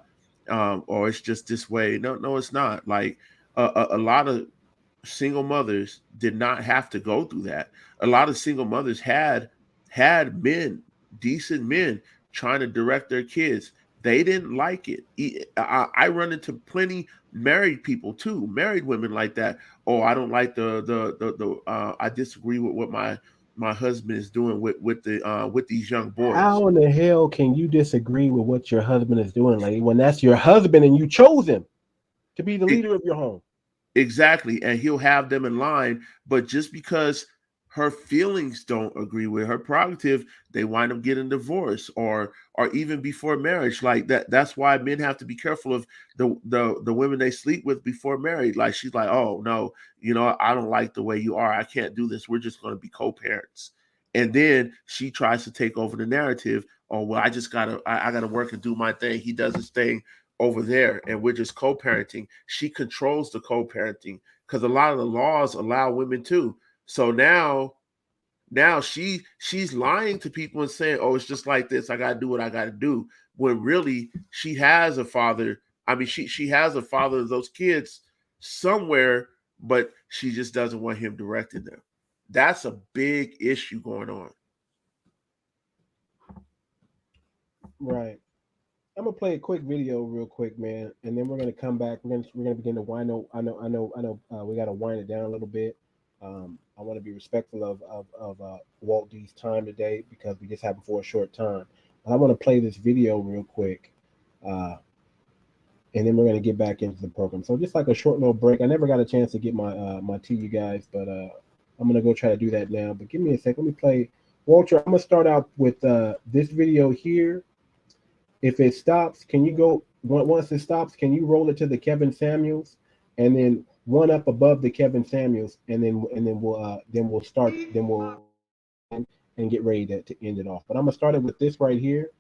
or it's just this way. No, no, it's not. Like a lot of single mothers did not have to go through that. A lot of single mothers had men, decent men, trying to direct their kids. They didn't like it. I run into plenty married people too, married women like that. Oh, I don't like I disagree with what my husband is doing with these young boys. How in the hell can you disagree with what your husband is doing, lady, when that's your husband and you chose him to be the leader of your home? Exactly. And he'll have them in line. But just because her feelings don't agree with her prerogative, they wind up getting divorced or even before marriage. Like that. That's why men have to be careful of the women they sleep with before married. Like she's like, oh no, I don't like the way you are. I can't do this. We're just gonna be co-parents. And then she tries to take over the narrative. Oh, well, I gotta work and do my thing. He does his thing over there, and we're just co-parenting. She controls the co-parenting because a lot of the laws allow women too. So now she's lying to people and saying, oh, it's just like this, I gotta do what I gotta do, when really she has a father. I mean, she has a father of those kids somewhere, but she just doesn't want him directing them. That's a big issue going on. Right. I'm gonna play a quick video real quick, man, and then we're gonna come back. We're gonna begin to wind. I know. We gotta wind it down a little bit. I want to be respectful of Walt D's time today because we just had him for a short time. But I want to play this video real quick, and then we're gonna get back into the program. So just like a short little break. I never got a chance to get my to you guys, but I'm gonna go try to do that now. But give me a sec. Let me play Walter. I'm gonna start out with this video here. If it stops, can you go once it stops? Can you roll it to the Kevin Samuels, and then one up above the Kevin Samuels, and then we'll start and get ready to end it off. But I'm gonna start it with this right here,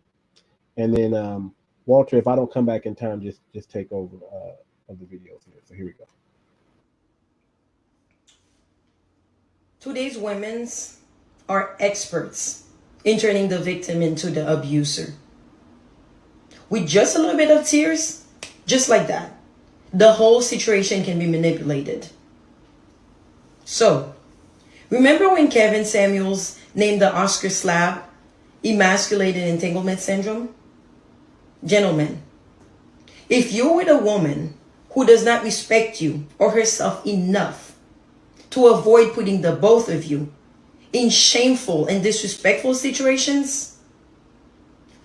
and then Walter, if I don't come back in time, just take over of the videos here. So here we go. Today's women are experts in turning the victim into the abuser. With just a little bit of tears, just like that, the whole situation can be manipulated. So, remember when Kevin Samuels named the Oscar slab emasculated entanglement syndrome? Gentlemen, if you're with a woman who does not respect you or herself enough to avoid putting the both of you in shameful and disrespectful situations,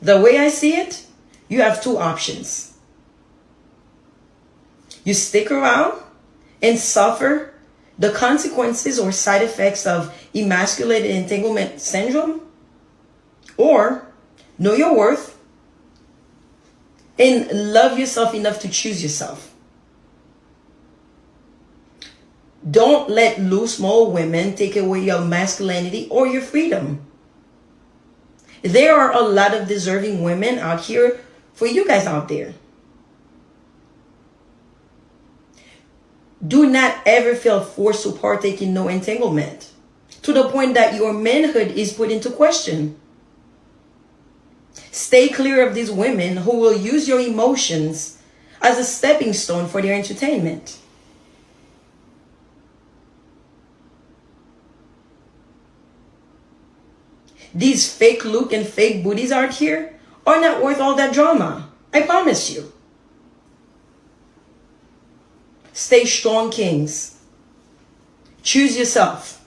the way I see it, you have two options. You stick around and suffer the consequences or side effects of emasculated entanglement syndrome, or know your worth and love yourself enough to choose yourself. Don't let loose small women take away your masculinity or your freedom. There are a lot of deserving women out here for you guys out there. Do not ever feel forced to partake in no entanglement to the point that your manhood is put into question. Stay clear of these women who will use your emotions as a stepping stone for their entertainment. These fake look and fake booties out here are not worth all that drama. I promise you. Stay strong, kings. Choose yourself.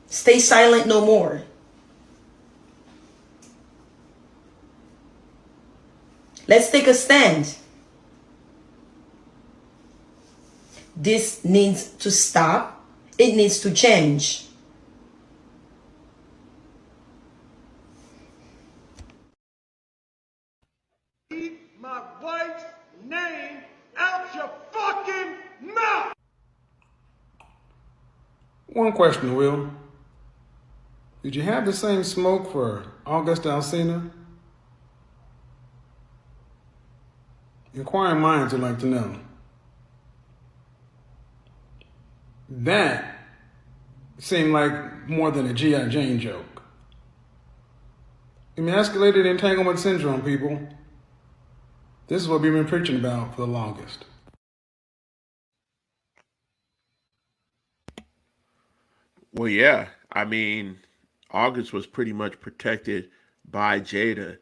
Stay silent no more. Let's take a stand. This needs to stop. It needs to change. Keep my wife's name out your fucking mouth! One question, Will. Did you have the same smoke for August Alsina? Inquiring minds would like to know. That seemed like more than a G.I. Jane joke. Emasculated entanglement syndrome, people. This is what we've been preaching about for the longest. Well, yeah. I mean, August was pretty much protected by Jada.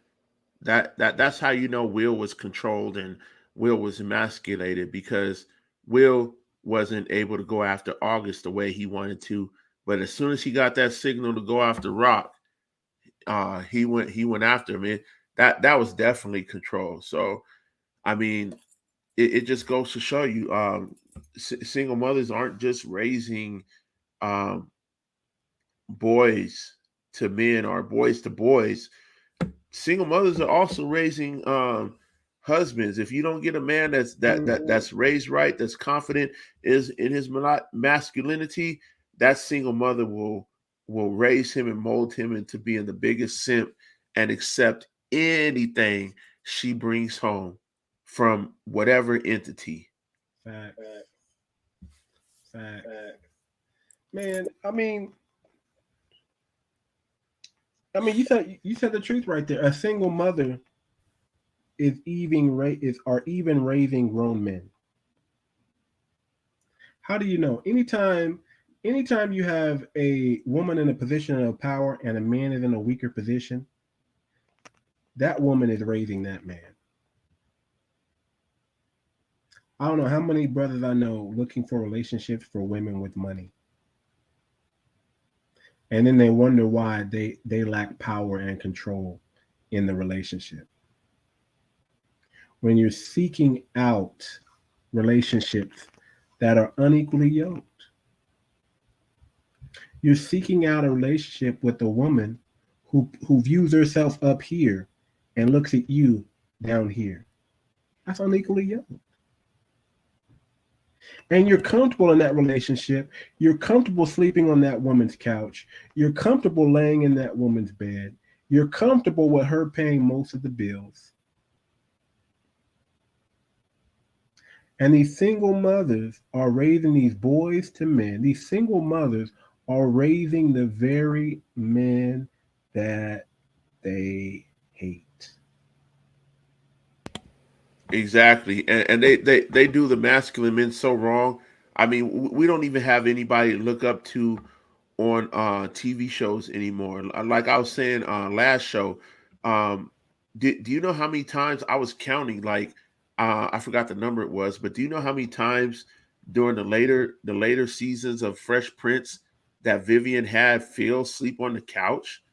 That's how you know Will was controlled and Will was emasculated, because Will wasn't able to go after August the way he wanted to. But as soon as he got that signal to go after Rock, he went after him. That was definitely control. So I mean, it just goes to show you, single mothers aren't just raising um, boys to men or boys to boys. Single mothers are also raising husbands. If you don't get a man that's raised right, that's confident is in his masculinity, that single mother will raise him and mold him into being the biggest simp and accept anything she brings home from whatever entity. Fact. Fact. Man, you said the truth right there. A single mother is even raising grown men. How do you know? Anytime you have a woman in a position of power and a man is in a weaker position, that woman is raising that man. I don't know how many brothers I know looking for relationships for women with money. And then they wonder why they lack power and control in the relationship. When you're seeking out relationships that are unequally yoked, you're seeking out a relationship with a woman who views herself up here and looks at you down here. That's unequally yoked. And you're comfortable in that relationship. You're comfortable sleeping on that woman's couch. You're comfortable laying in that woman's bed. You're comfortable with her paying most of the bills. And these single mothers are raising these boys to men. These single mothers are raising the very men that they hate. Exactly, and they do the masculine men so wrong. I mean, we don't even have anybody to look up to on TV shows anymore. Like I was saying last show, um, do you know how many times I was counting? Like I forgot the number it was, but do you know how many times during the later seasons of Fresh Prince that Vivian had Phil sleep on the couch?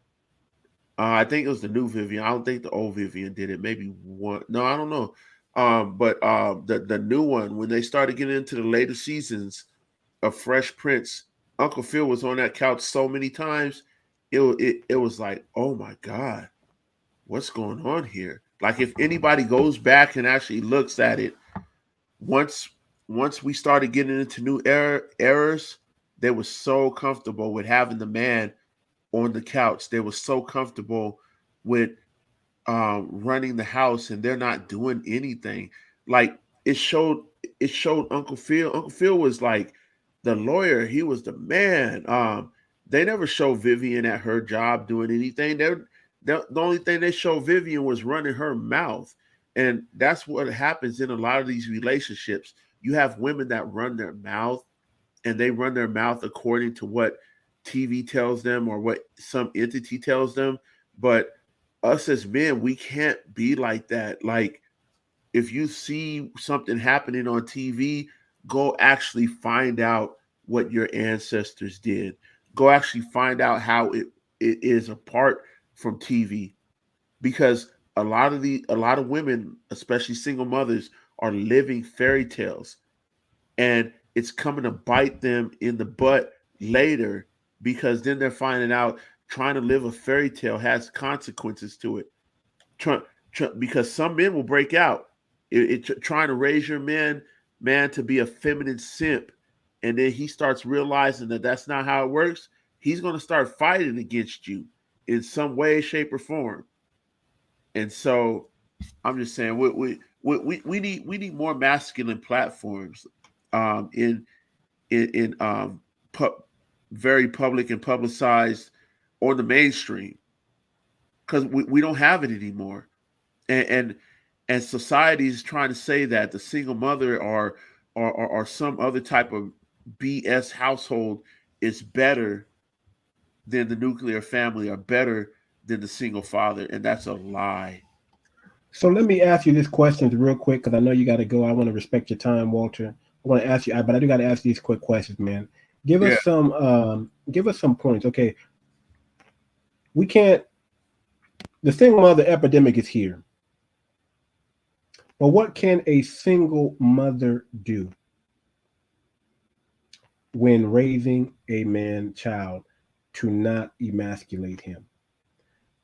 I think it was the new Vivian. I don't think the old Vivian did it. Maybe one. No, I don't know. But the new one, when they started getting into the later seasons of Fresh Prince, Uncle Phil was on that couch so many times. It was like, oh my God, what's going on here? Like if anybody goes back and actually looks at it, once once we started getting into new errors, they were so comfortable with having the man on the couch. They were so comfortable with running the house, and they're not doing anything. Like it showed. It showed Uncle Phil. Uncle Phil was like the lawyer. He was the man. They never showed Vivian at her job doing anything. The only thing they showed Vivian was running her mouth, and that's what happens in a lot of these relationships. You have women that run their mouth, and they run their mouth according to what TV tells them or what some entity tells them. But us as men, we can't be like that. Like if you see something happening on TV, go actually find out what your ancestors did. Go actually find out how it is apart from TV, because a lot of women, especially single mothers, are living fairy tales, and it's coming to bite them in the butt later, because then they're finding out trying to live a fairy tale has consequences to it. Because some men will break out, trying to raise your man to be a feminine simp, and then he starts realizing that that's not how it works. he's going to start fighting against you in some way, shape, or form. And so I'm just saying we need more masculine platforms in very public and publicized on the mainstream, because we don't have it anymore. And society is trying to say that the single mother or some other type of BS household is better than the nuclear family, or better than the single father, and that's a lie. So let me ask you this question real quick, because I know you got to go. I want to respect your time, Walter. I want to ask you, but I do got to ask these quick questions, man. Give Yeah. us some points. Okay, we can't. The single mother epidemic is here, but what can a single mother do when raising a man child to not emasculate him?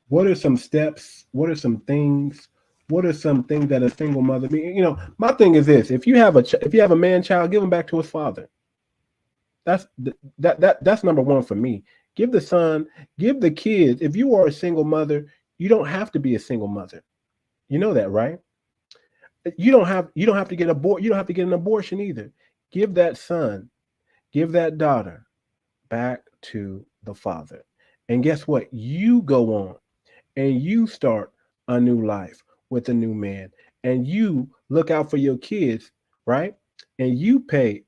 What are some steps? What are some things? What are some things that a single mother? My thing is this: if you have a man child, give him back to his father. That's number one for me. Give the son, give the kids. If you are a single mother, you don't have to be a single mother. You know that, right? You don't have to get you don't have to get an abortion either. Give that son, give that daughter back to the father. And guess what? You go on and you start a new life with a new man, and you look out for your kids, right? And you pay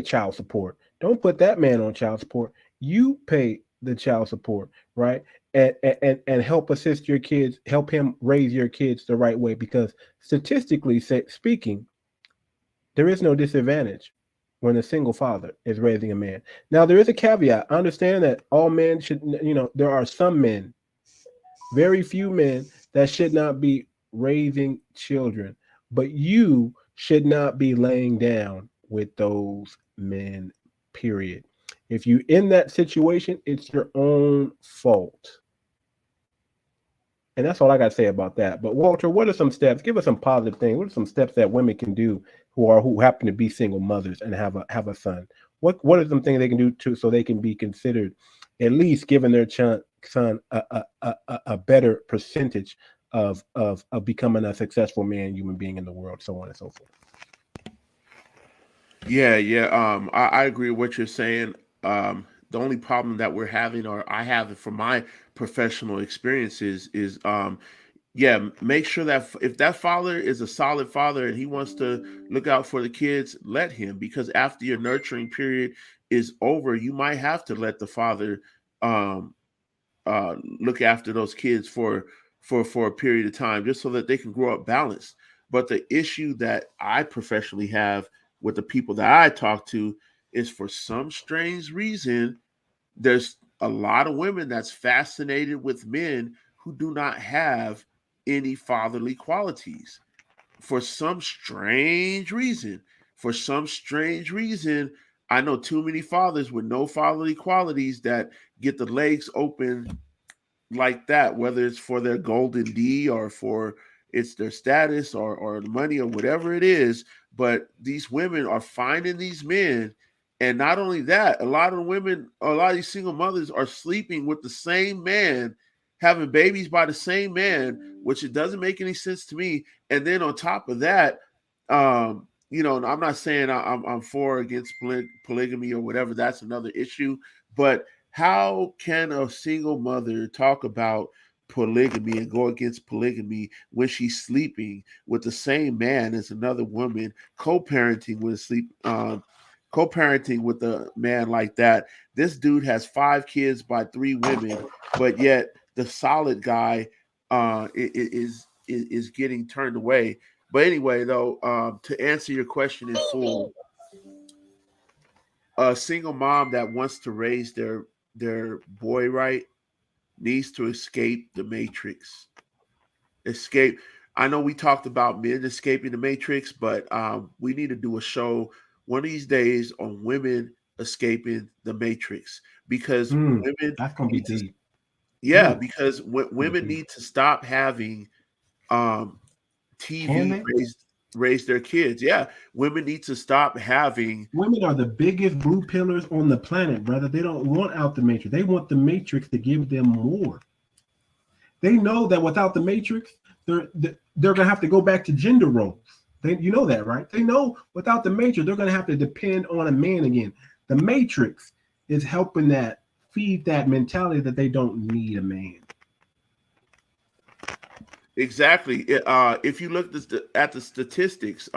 child support. Don't put that man on child support. You pay the child support, right? And help assist your kids, help him raise your kids the right way, because statistically speaking, there is no disadvantage when a single father is raising a man. Now, there is a caveat. I understand that all men should, there are some men, very few men, that should not be raising children, but you should not be laying down with those men, period. If you're in that situation, it's your own fault. And that's all I got to say about that. But Walter, what are some steps? Give us some positive things. What are some steps that women can do who happen to be single mothers and have a son? What are some things they can do so they can be considered, at least giving their son a better percentage of becoming a successful man, human being in the world, so on and so forth? Yeah. I agree with what you're saying. The only problem that we're having, or I have from my professional experiences, is make sure that if that father is a solid father and he wants to look out for the kids, let him, because after your nurturing period is over, you might have to let the father look after those kids for a period of time, just so that they can grow up balanced. But the issue that I professionally have with the people that I talk to is, for some strange reason, there's a lot of women that's fascinated with men who do not have any fatherly qualities. For some strange reason, I know too many fathers with no fatherly qualities that get the legs open like that, whether it's for their golden D or for it's their status or money or whatever it is. But these women are finding these men. And not only that, a lot of these single mothers are sleeping with the same man, having babies by the same man, which it doesn't make any sense to me. And then on top of that, I'm not saying I'm for or against polygamy or whatever. That's another issue. But how can a single mother talk about polygamy and go against polygamy when she's sleeping with the same man as another woman, co-parenting with a man like that? This dude has 5 kids by 3 women, but yet the solid guy is getting turned away. But anyway, though, to answer your question in full, a single mom that wants to raise their boy right needs to escape the matrix. Escape. I know we talked about men escaping the matrix, but we need to do a show one of these days on women escaping the matrix, because women That's gonna be need to, deep. because women need to stop having TV Can they? raised. raise their kids. Yeah, women need to stop having. Women are the biggest blue pillars on the planet, brother. They don't want out the matrix. They want the matrix to give them more. They know that without the matrix, they're gonna have to go back to gender roles. You know that, right? They know without the matrix, they're gonna have to depend on a man again. The matrix is helping that feed that mentality that they don't need a man. Exactly. If you look at the statistics,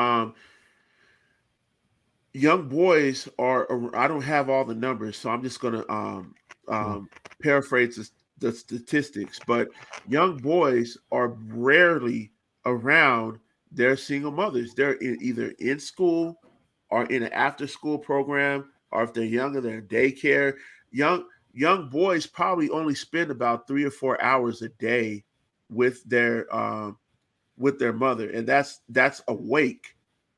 young boys are. I don't have all the numbers, so I'm just going to paraphrase the statistics. But young boys are rarely around their single mothers. They're either in school or in an after-school program, or if they're younger, they're in daycare. Young boys probably only spend about 3 or 4 hours a day with their mother, and that's awake.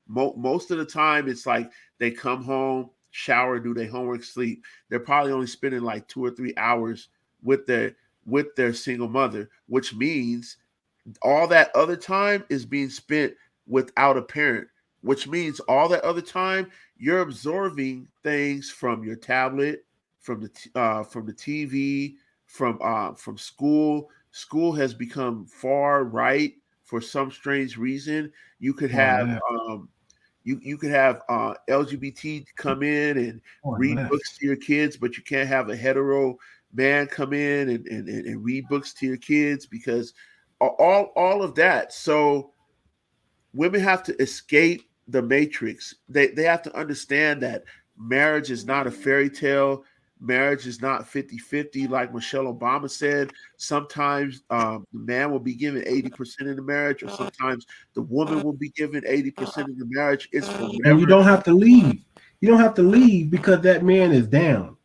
Most of the time, it's like they come home, shower, do their homework, sleep. They're probably only spending like 2 or 3 hours with their single mother, which means all that other time is being spent without a parent. Which means all that other time you're absorbing things from your tablet, from the TV, from school. School has become far right for some strange reason. You could have you could have LGBT come in and read books to your kids, but you can't have a hetero man come in and read books to your kids, because all of that. So women have to escape the matrix. They have to understand that marriage is not a fairy tale. Marriage is not 50-50, like Michelle Obama said. Sometimes the man will be given 80% of the marriage, or sometimes the woman will be given 80% of the marriage. It's forever. And you don't have to leave. You don't have to leave because that man is down.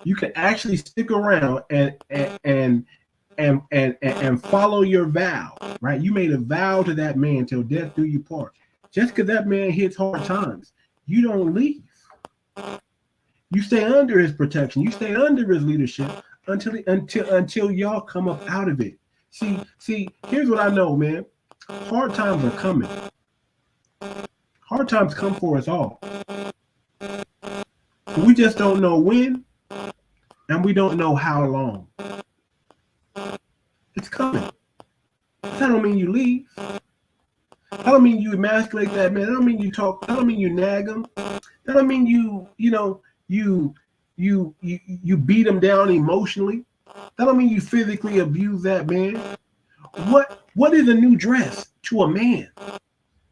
You can actually stick around and follow your vow, right? You made a vow to that man till death do you part. Just because that man hits hard times, you don't leave. You stay under his protection. You stay under his leadership until y'all come up out of it. See, here's what I know, man. Hard times are coming. Hard times come for us all. We just don't know when, and we don't know how long. It's coming. That don't mean you leave. That don't mean you emasculate that man. That don't mean you talk. That don't mean you nag him. That don't mean you beat him down emotionally. That don't mean you physically abuse that man. What is a new dress to a man?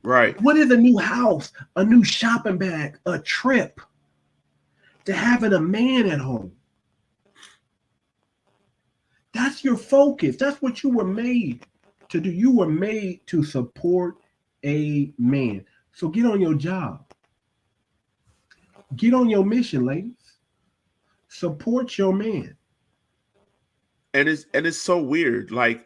Right. What is a new house, a new shopping bag, a trip to having a man at home? That's your focus. That's what you were made to do. You were made to support a man. So get on your job. Get on your mission, ladies. Support your man. And it's so weird. Like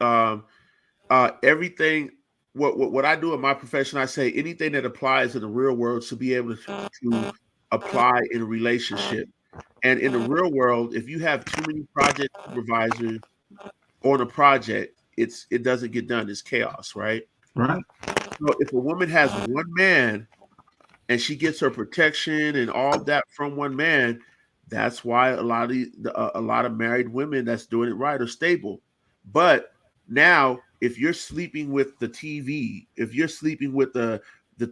everything. What I do in my profession, I say anything that applies in the real world should be able to apply in a relationship. And in the real world, if you have too many project supervisors on a project, it doesn't get done. It's chaos, right? Right. So if a woman has one man and she gets her protection and all that from one man, that's why a lot of married women that's doing it right are stable. But now, if you're sleeping with the TV, if you're sleeping with the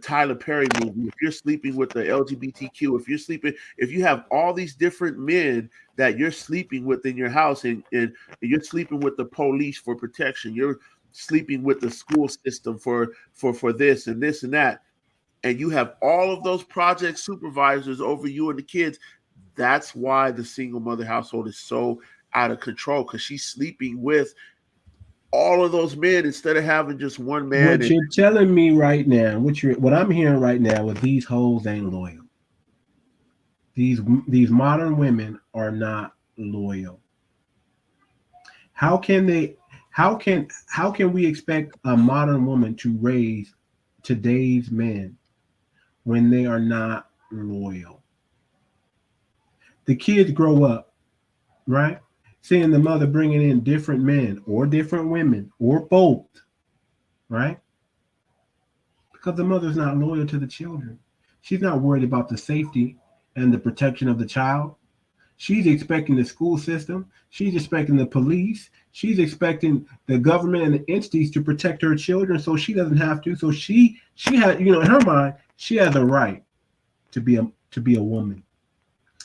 Tyler Perry movie, if you're sleeping with the LGBTQ, if you have all these different men that you're sleeping with in your house, and you're sleeping with the police for protection, you're sleeping with the school system for this and this and that, and you have all of those project supervisors over you and the kids, that's why the single mother household is so out of control, because she's sleeping with all of those men instead of having just one man. What you're telling me right now, what I'm hearing right now is these hoes ain't loyal. These modern women are not loyal. How can we expect a modern woman to raise today's men when they are not loyal? The kids grow up, right? Seeing the mother bringing in different men or different women or both, right? Because the mother's not loyal to the children. She's not worried about the safety and the protection of the child. She's expecting the school system. She's expecting the police. She's expecting the government and the entities to protect her children, so she doesn't have to. So she has, in her mind, she has a right to be a woman.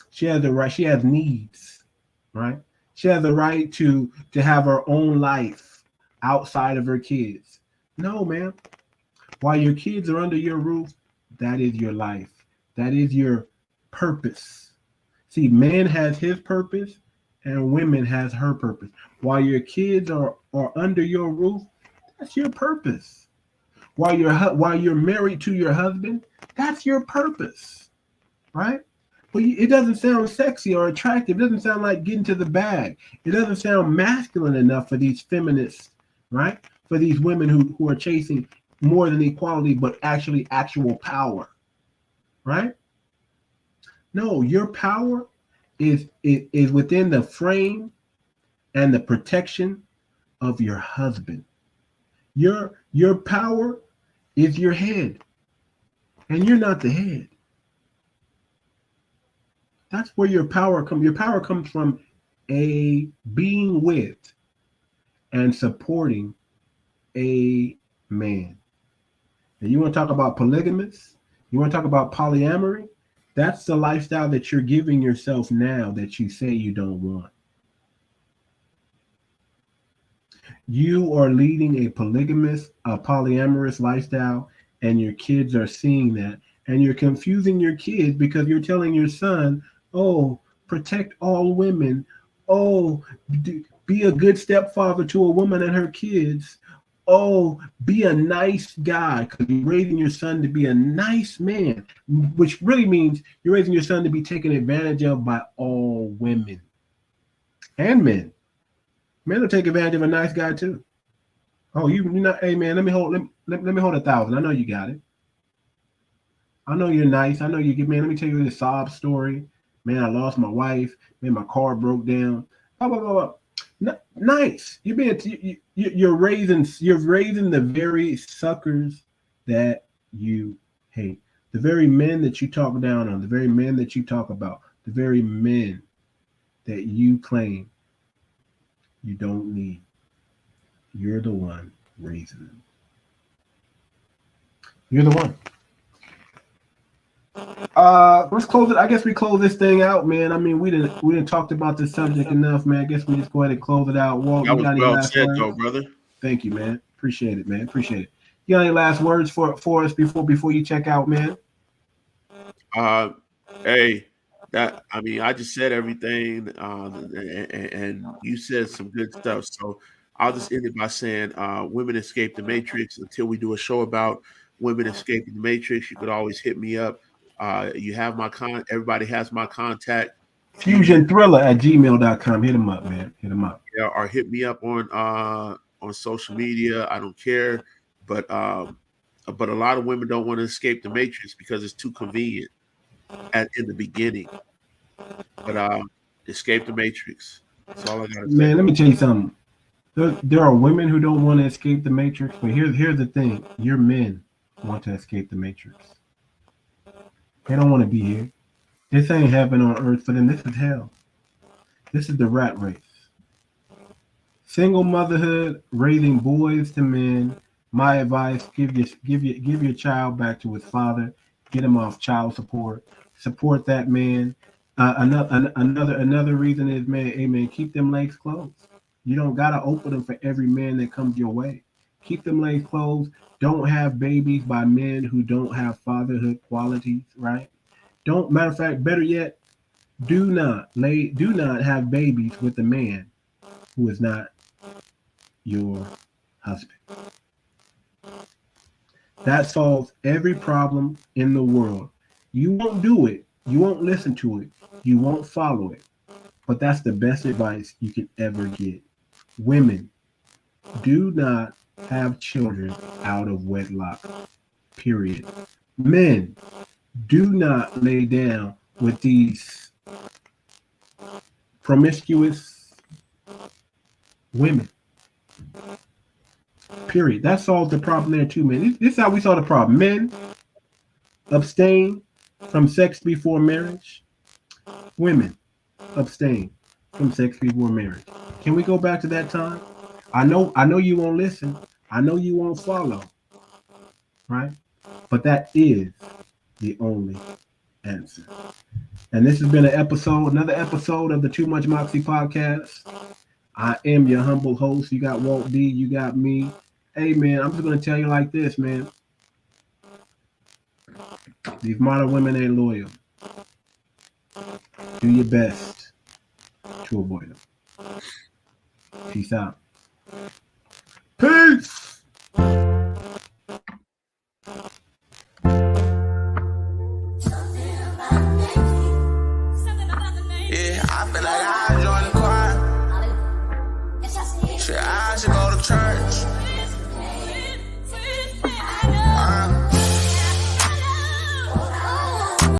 She has the right. She has needs, right? She has the right to have her own life outside of her kids. No, man. While your kids are under your roof, that is your life. That is your purpose. See, man has his purpose and women has her purpose. While your kids are under your roof, that's your purpose. While you're married to your husband, that's your purpose, right? But it doesn't sound sexy or attractive. It doesn't sound like getting to the bag. It doesn't sound masculine enough for these feminists, right? For these women who are chasing more than equality, but actually actual power, right? No, your power is within the frame and the protection of your husband. Your power is your head, and you're not the head. That's where your power comes. Your power comes from being with and supporting a man. And you want to talk about polygamous? You want to talk about polyamory? That's the lifestyle that you're giving yourself now that you say you don't want. You are leading a polyamorous lifestyle, and your kids are seeing that. And you're confusing your kids because you're telling your son, oh, protect all women. Oh, be a good stepfather to a woman and her kids. Oh, be a nice guy, because you're raising your son to be a nice man, which really means you're raising your son to be taken advantage of by all women and men. Men will take advantage of a nice guy too. Oh, you're not. Hey man, let me hold 1,000. I know you got it. I know you're nice. I know you get. Man, let me tell you this sob story. Man, I lost my wife. Man, my car broke down. Blah blah blah blah. Nice. You're raising the very suckers that you hate, the very men that you talk down on, the very men that you talk about, the very men that you claim you don't need. You're the one raising them. You're the one. Let's close it. I guess we close this thing out, man. I mean, we didn't talked about this subject enough, man. I guess we just go ahead and close it out. Walt, That you was got any well last said, words? though, brother. Thank you, man. Appreciate it, man. Appreciate it. You got any last words for us before you check out, man? Hey, I just said everything, and you said some good stuff. So I'll just end it by saying, women escape the matrix. Until we do a show about women escaping the matrix, you could always hit me up. You have my everybody has my contact. FusionThriller@gmail.com. Hit him up, man. Hit him up. Yeah, or hit me up on social media. I don't care, but a lot of women don't want to escape the matrix because it's too convenient in the beginning. But escape the matrix. That's all I gotta say. Man, let me tell you something. There are women who don't want to escape the matrix, but here's the thing: your men want to escape the matrix. They don't want to be here. This ain't heaven on earth for them. This is hell. This is the rat race. Single motherhood, raising boys to men. My advice: give your child back to his father. Get him off child support. Support that man. Another reason is, man, hey man, keep them legs closed. You don't gotta open them for every man that comes your way. Keep them legs closed. Don't have babies by men who don't have fatherhood qualities, right? Matter of fact, better yet, do not have babies with a man who is not your husband. That solves every problem in the world. You won't do it. You won't listen to it. You won't follow it. But that's the best advice you can ever get. Women, do not have children out of wedlock. Period. Men, do not lay down with these promiscuous women. Period. That solves the problem there too, man. This is how we solve the problem. Men abstain from sex before marriage. Women abstain from sex before marriage. Can we go back to that time? I know you won't listen. I know you won't follow. Right? But that is the only answer. And this has been another episode of the Too Much Moxie podcast. I am your humble host. You got Walt D, you got me. Hey man, I'm just gonna tell you like this, man. These modern women ain't loyal. Do your best to avoid them. Peace out. Peace. I feel like I join the choir. Shit, I should go to church.